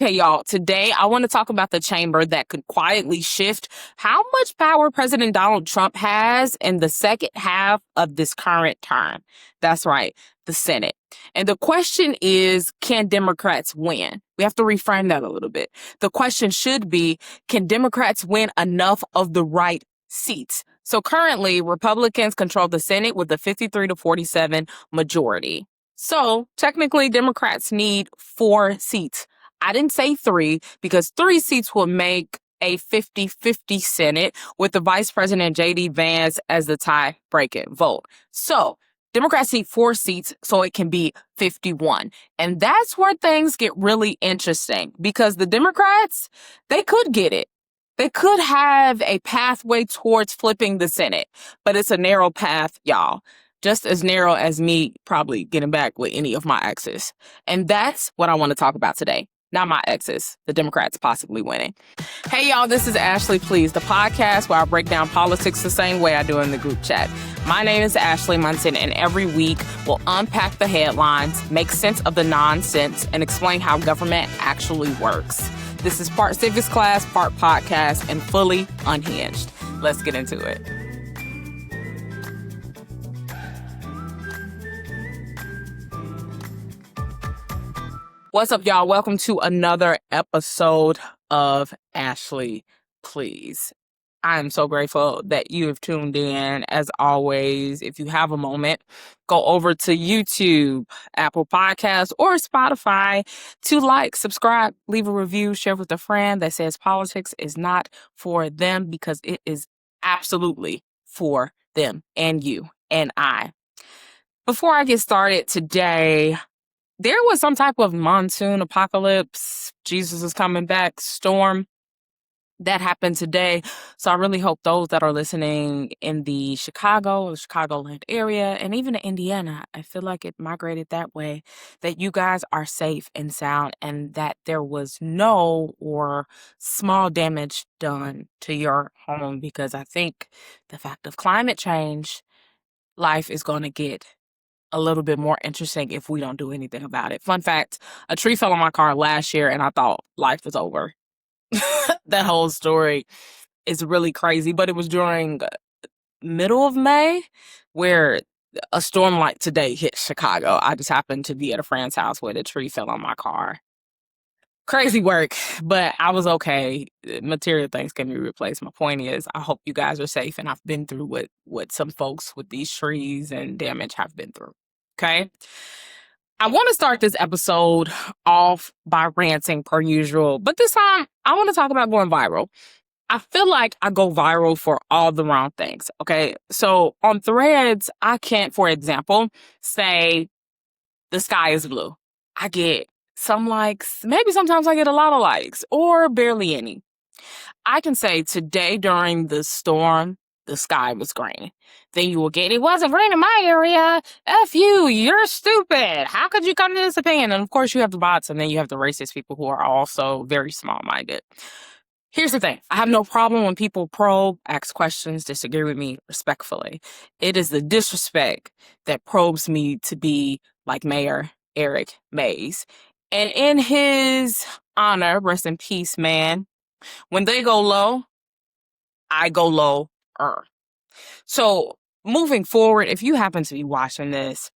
Hey, y'all. Today, I want to talk about the chamber that could quietly shift how much power President Donald Trump has in the second half of this current term. That's right, the Senate. And the question is, can Democrats win? We have to reframe that a little bit. The question should be, can Democrats win enough of the right seats? So currently, Republicans control the Senate with a 53-47 majority. So technically, Democrats need 4 seats. I didn't say 3 because 3 seats will make a 50-50 Senate with the Vice President J.D. Vance as the tie-breaking vote. So Democrats need 4 seats so it can be 51. And that's where things get really interesting because the Democrats, they could get it. They could have a pathway towards flipping the Senate, but it's a narrow path, y'all. Just as narrow as me probably getting back with any of my exes. And that's what I want to talk about today. Not my exes, the Democrats possibly winning. Hey, y'all, this is Ashley Please, the podcast where I break down politics the same way I do in the group chat. My name is Ashley Munson, and every week we'll unpack the headlines, make sense of the nonsense, and explain how government actually works. This is part civics class, part podcast, and fully unhinged. Let's get into it. What's up, y'all? Welcome to another episode of Ashley Please. I am so grateful that you have tuned in. As always, if you have a moment, go over to YouTube, Apple Podcasts, or Spotify to like, subscribe, leave a review, share with a friend that says politics is not for them because it is absolutely for them and you and I. Before I get started today, there was some type of monsoon apocalypse, Jesus is coming back storm that happened today. So I really hope those that are listening in the Chicago or Chicagoland area and even in Indiana, I feel like it migrated that way, that you guys are safe and sound and that there was no or small damage done to your home, because I think the fact of climate change, life is going to get a little bit more interesting if we don't do anything about it. Fun fact, a tree fell on my car last year and I thought life was over. That whole story is really crazy, but it was during middle of May where a storm like today hit Chicago. I just happened to be at a friend's house where the tree fell on my car. Crazy work, but I was okay. Material things can be replaced. My point is, I hope you guys are safe, and I've been through what some folks with these trees and damage have been through. Okay? I want to start this episode off by ranting per usual, but this time I want to talk about going viral. I feel like I go viral for all the wrong things, okay? So on Threads, I can't, for example, say the sky is blue. I get some likes, maybe sometimes I get a lot of likes, or barely any. I can say today during the storm, the sky was green. Then you will get, it wasn't green in my area. F you, you're stupid. How could you come to this opinion? And of course you have the bots, and then you have the racist people who are also very small-minded. Here's the thing. I have no problem when people probe, ask questions, disagree with me respectfully. It is the disrespect that probes me to be like Mayor Eric Mays. And in his honor, rest in peace, man, when they go low, I go lower. So moving forward, if you happen to be watching this,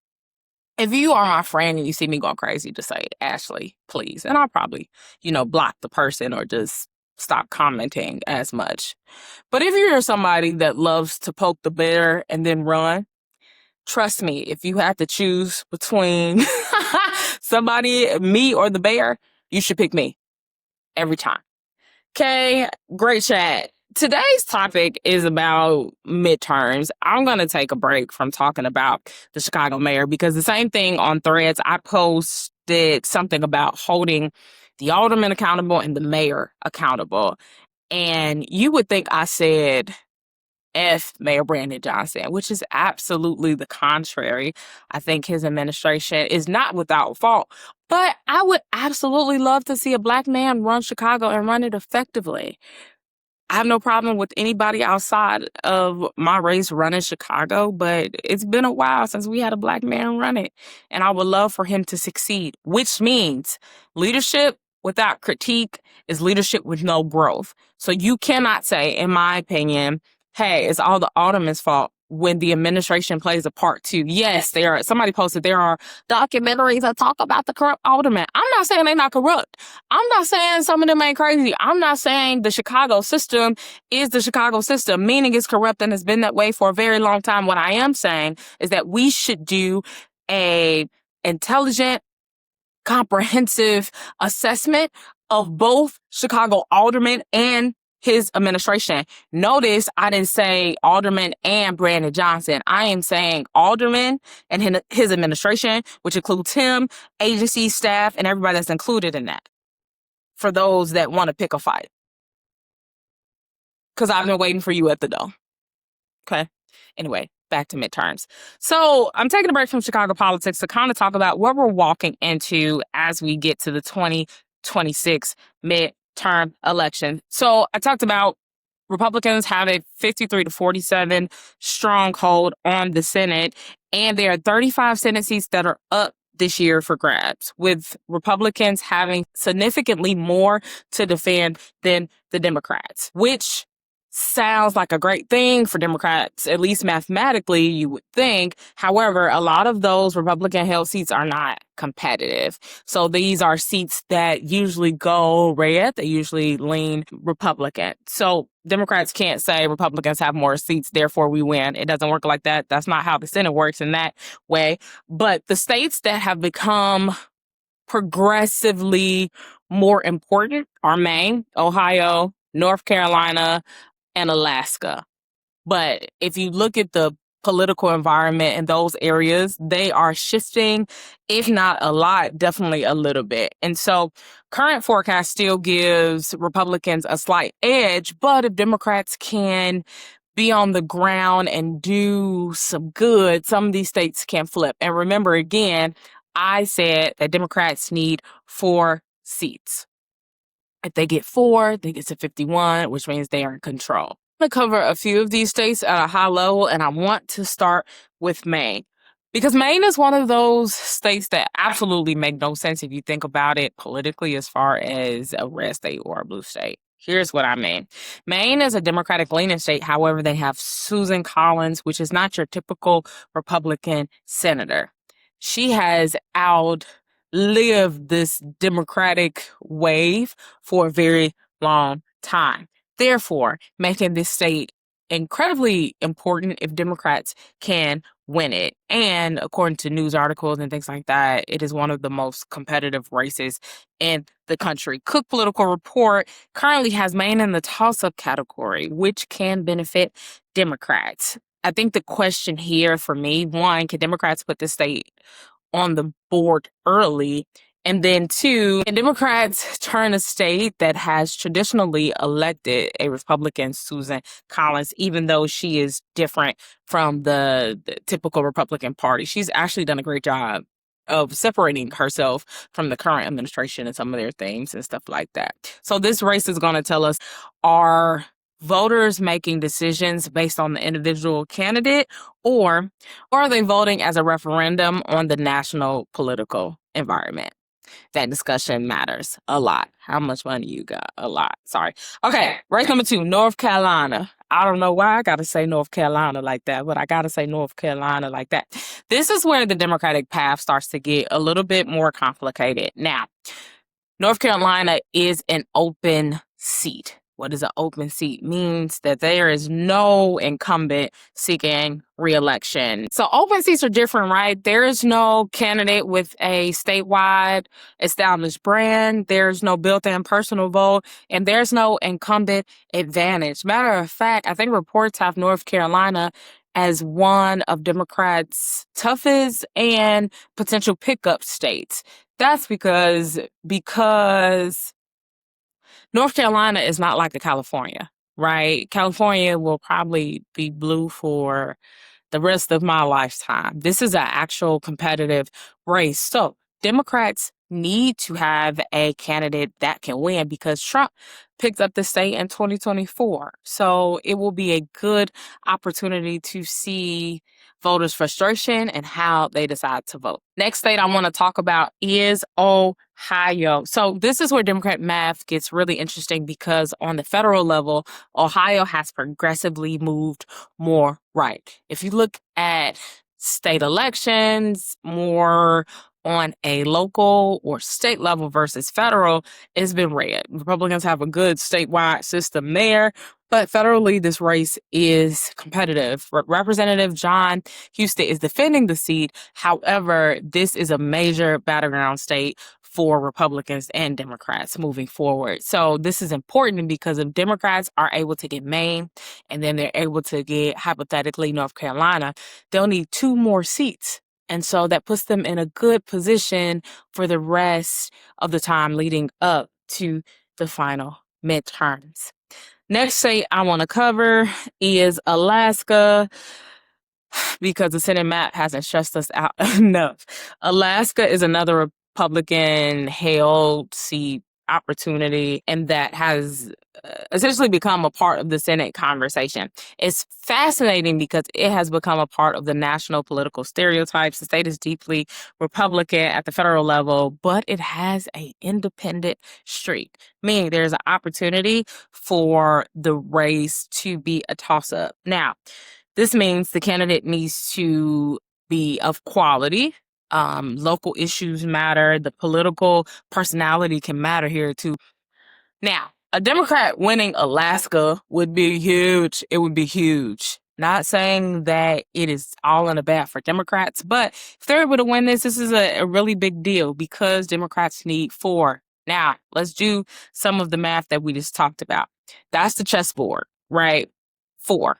if you are my friend and you see me going crazy, just say, Ashley, please. And I'll probably, block the person or just stop commenting as much. But if you're somebody that loves to poke the bear and then run, trust me, if you have to choose between somebody, me or the bear, you should pick me every time. Okay, great chat. Today's topic is about midterms. I'm going to take a break from talking about the Chicago mayor because the same thing on Threads, I posted something about holding the alderman accountable and the mayor accountable. And you would think I said F Mayor Brandon Johnson, which is absolutely the contrary. I think his administration is not without fault, but I would absolutely love to see a Black man run Chicago and run it effectively. I have no problem with anybody outside of my race running Chicago, but it's been a while since we had a Black man run it, and I would love for him to succeed, which means leadership without critique is leadership with no growth. So you cannot say, in my opinion, hey, it's all the aldermen's fault when the administration plays a part too. Yes, there are, somebody posted there are documentaries that talk about the corrupt aldermen. I'm not saying they're not corrupt. I'm not saying some of them ain't crazy. I'm not saying the Chicago system is the Chicago system, meaning it's corrupt and has been that way for a very long time. What I am saying is that we should do a intelligent, comprehensive assessment of both Chicago aldermen and his administration. Notice I didn't say alderman and Brandon Johnson. I am saying alderman and his administration, which includes him, agency staff, and everybody that's included in that, for those that want to pick a fight. Because I've been waiting for you at the door. Okay. Anyway, back to midterms. So I'm taking a break from Chicago politics to kind of talk about what we're walking into as we get to the 2026 midterm election. So I talked about Republicans have a 53 to 47 stronghold on the Senate, and there are 35 Senate seats that are up this year for grabs, with Republicans having significantly more to defend than the Democrats, which sounds like a great thing for Democrats, at least mathematically, you would think. However, a lot of those Republican-held seats are not competitive. So these are seats that usually go red. They usually lean Republican. So Democrats can't say Republicans have more seats, therefore we win. It doesn't work like that. That's not how the Senate works in that way. But the states that have become progressively more important are Maine, Ohio, North Carolina, and Alaska. But if you look at the political environment in those areas, they are shifting, if not a lot, definitely a little bit. And so current forecast still gives Republicans a slight edge, but if Democrats can be on the ground and do some good, some of these states can flip. And remember, again, I said that Democrats need 4 seats. If they get 4, they get to 51, which means they are in control. I'm going to cover a few of these states at a high level, and I want to start with Maine. Because Maine is one of those states that absolutely make no sense if you think about it politically as far as a red state or a blue state. Here's what I mean. Maine is a Democratic-leaning state. However, they have Susan Collins, which is not your typical Republican senator. She has outlived this Democratic wave for a very long time. Therefore, making this state incredibly important if Democrats can win it. And according to news articles and things like that, it is one of the most competitive races in the country. Cook Political Report currently has Maine in the toss-up category, which can benefit Democrats. I think the question here for me, one, can Democrats put this state on the board early? And then 2, can Democrats turn a state that has traditionally elected a Republican, Susan Collins, even though she is different from the typical Republican Party? She's actually done a great job of separating herself from the current administration and some of their things and stuff like that. So this race is going to tell us, are voters making decisions based on the individual candidate, or are they voting as a referendum on the national political environment? That discussion matters a lot. How much money you got? A lot. Sorry. Okay, race number 2, North Carolina. I don't know why I got to say North Carolina like that, but I got to say North Carolina like that. This is where the Democratic path starts to get a little bit more complicated. Now, North Carolina is an open seat. What does an open seat means? That there is no incumbent seeking re-election. So open seats are different, right? There is no candidate with a statewide established brand. There's no built-in personal vote, and there's no incumbent advantage. Matter of fact, I think reports have North Carolina as one of Democrats' toughest and potential pickup states. That's because North Carolina is not like a California, right? California will probably be blue for the rest of my lifetime. This is an actual competitive race. So Democrats need to have a candidate that can win because Trump picked up the state in 2024. So it will be a good opportunity to see voters' frustration and how they decide to vote. Next state I want to talk about is Ohio. So this is where Democrat math gets really interesting because on the federal level, Ohio has progressively moved more right. If you look at state elections, more on a local or state level versus federal, it's been red. Republicans have a good statewide system there, but federally, this race is competitive. Representative John Houston is defending the seat. However, this is a major battleground state for Republicans and Democrats moving forward. So this is important because if Democrats are able to get Maine and then they're able to get, hypothetically, North Carolina, they'll need 2 more seats. And so that puts them in a good position for the rest of the time leading up to the final midterms. Next state I want to cover is Alaska because the Senate map hasn't stressed us out enough. Alaska is another Republican held seat opportunity, and that has essentially become a part of the Senate conversation. It's fascinating because it has become a part of the national political stereotypes. The state is deeply Republican at the federal level, but it has an independent streak, meaning there's an opportunity for the race to be a toss-up. Now, this means the candidate needs to be of quality. Local issues matter. The political personality can matter here too. Now, a Democrat winning Alaska would be huge. It would be huge. Not saying that it is all in the bad for Democrats, but if they're able to win this, this is a really big deal because Democrats need 4. Now, let's do some of the math that we just talked about. That's the chessboard, right? 4.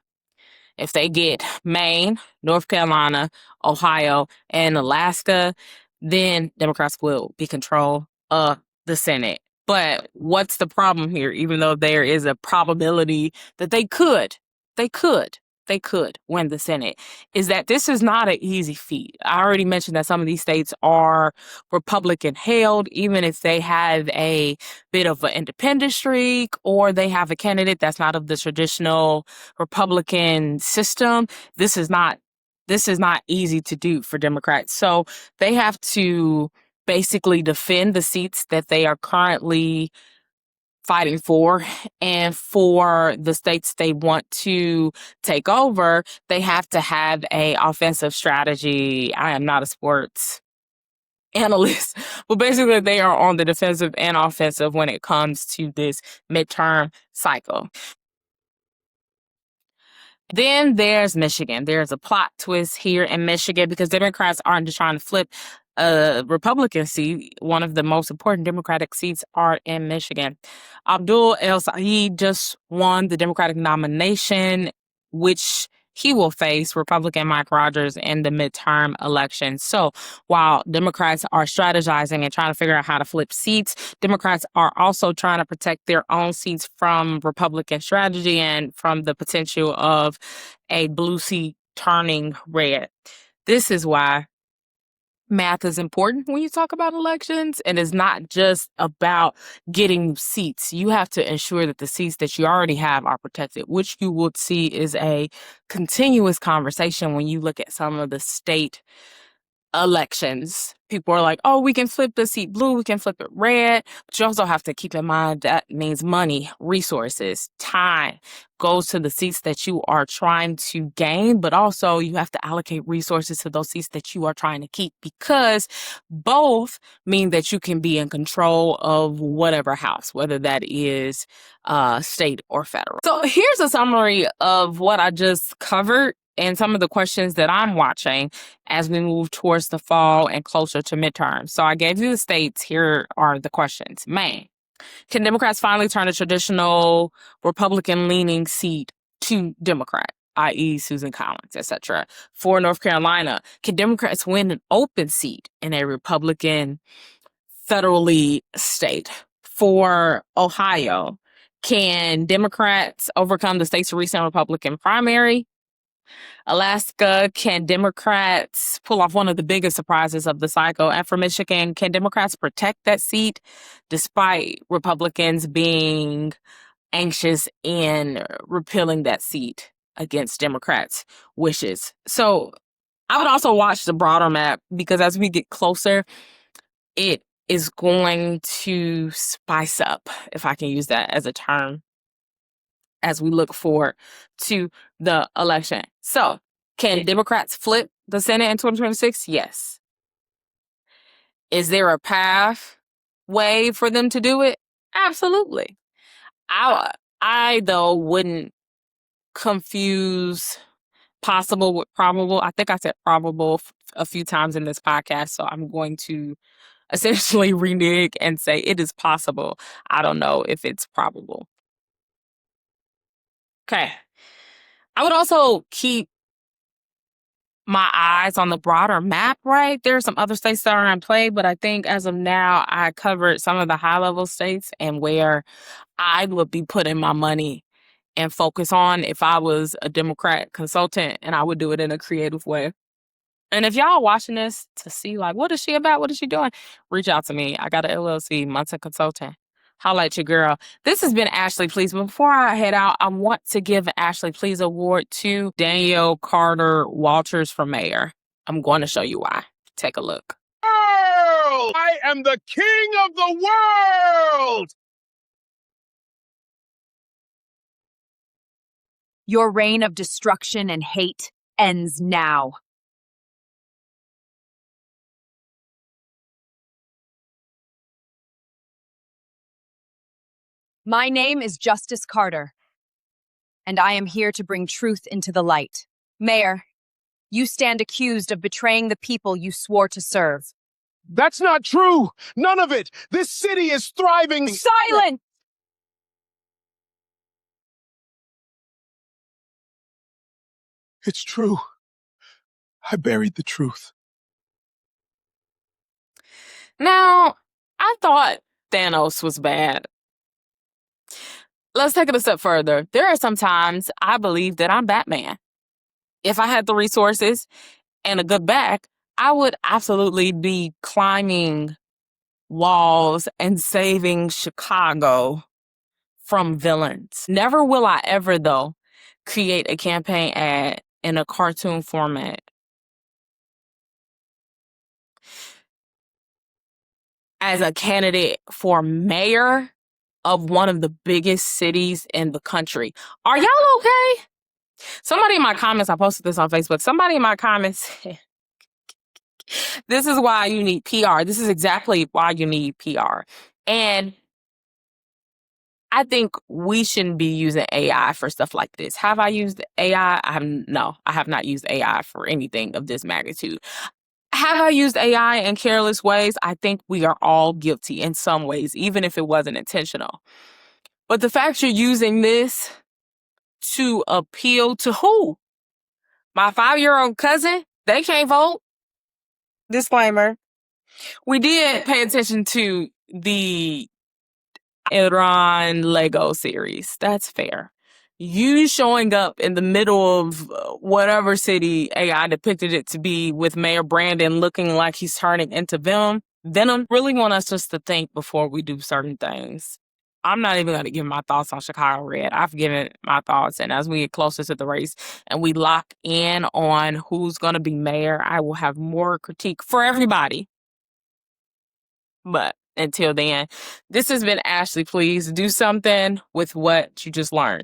If they get Maine, North Carolina, Ohio, and Alaska, then Democrats will be control of the Senate. But what's the problem here? Even though there is a probability that they could win the Senate, is that this is not an easy feat. I already mentioned that some of these states are Republican held, even if they have a bit of an independent streak or they have a candidate that's not of the traditional Republican system. This is not easy to do for Democrats. So they have to basically defend the seats that they are currently fighting for, and for the states they want to take over, they have to have a offensive strategy. I am not a sports analyst, but basically they are on the defensive and offensive when it comes to this midterm cycle. Then there's Michigan. There's a plot twist here in Michigan because Democrats aren't just trying to flip a Republican seat. One of the most important Democratic seats are in Michigan. Abdul El Saeed just won the Democratic nomination, which he will face Republican Mike Rogers in the midterm election. So while Democrats are strategizing and trying to figure out how to flip seats, Democrats are also trying to protect their own seats from Republican strategy and from the potential of a blue seat turning red. This is why math is important when you talk about elections, and it's not just about getting seats. You have to ensure that the seats that you already have are protected, which you would see is a continuous conversation when you look at some of the state elections. People are like, oh, we can flip the seat blue, we can flip it red. But you also have to keep in mind that means money, resources, time goes to the seats that you are trying to gain, but also you have to allocate resources to those seats that you are trying to keep, because both mean that you can be in control of whatever house, whether that is state or federal. So here's a summary of what I just covered and some of the questions that I'm watching as we move towards the fall and closer to midterms. So I gave you the states. Here are the questions. Maine. Can Democrats finally turn a traditional Republican-leaning seat to Democrat, i.e. Susan Collins, etc.? For North Carolina, can Democrats win an open seat in a Republican federally state? For Ohio, can Democrats overcome the state's recent Republican primary? Alaska, can Democrats pull off one of the biggest surprises of the cycle? And for Michigan, can Democrats protect that seat despite Republicans being anxious in repealing that seat against Democrats' wishes? So I would also watch the broader map because as we get closer, it is going to spice up, if I can use that as a term, as we look forward to the election. So, can Democrats flip the Senate in 2026? Yes. Is there a pathway for them to do it? Absolutely. I though wouldn't confuse possible with probable. I think I said probable a few times in this podcast, so I'm going to essentially renege and say it is possible. I don't know if it's probable. Okay. I would also keep my eyes on the broader map, right? There are some other states that are in play, but I think as of now, I covered some of the high level states and where I would be putting my money and focus on if I was a Democrat consultant, and I would do it in a creative way. And if y'all watching this to see, like, what is she about? What is she doing? Reach out to me. I got an LLC, Munson Consultant. Holla at your girl. This has been Ashley Please. But before I head out, I want to give an Ashley Please award to Danielle Carter Walters for mayor. I'm going to show you why. Take a look. I am the king of the world! Your reign of destruction and hate ends now. My name is Justice Carter, and I am here to bring truth into the light. Mayor, you stand accused of betraying the people you swore to serve. That's not true! None of it! This city is thriving! Silence! It's true. I buried the truth. Now, I thought Thanos was bad. Let's take it a step further. There are some times I believe that I'm Batman. If I had the resources and a good back, I would absolutely be climbing walls and saving Chicago from villains. Never will I ever, though, create a campaign ad in a cartoon format. As a candidate for mayor of one of the biggest cities in the country. Are y'all okay? Somebody in my comments, I posted this on Facebook, somebody in my comments said, this is why you need PR. This is exactly why you need PR. And I think we shouldn't be using AI for stuff like this. Have I used AI? No, I have not used AI for anything of this magnitude. Have I used AI in careless ways? I think we are all guilty in some ways, even if it wasn't intentional. But the fact you're using this to appeal to who? My 5-year-old cousin? They can't vote. Disclaimer. We did pay attention to the Iran Lego series. That's fair. You showing up in the middle of whatever city AI depicted it to be with Mayor Brandon looking like he's turning into Venom really want us just to think before we do certain things. I'm not even going to give my thoughts on Chicago Red. I've given my thoughts, and as we get closer to the race and we lock in on who's going to be mayor, I will have more critique for everybody. But until then, this has been Ashley. Please do something with what you just learned.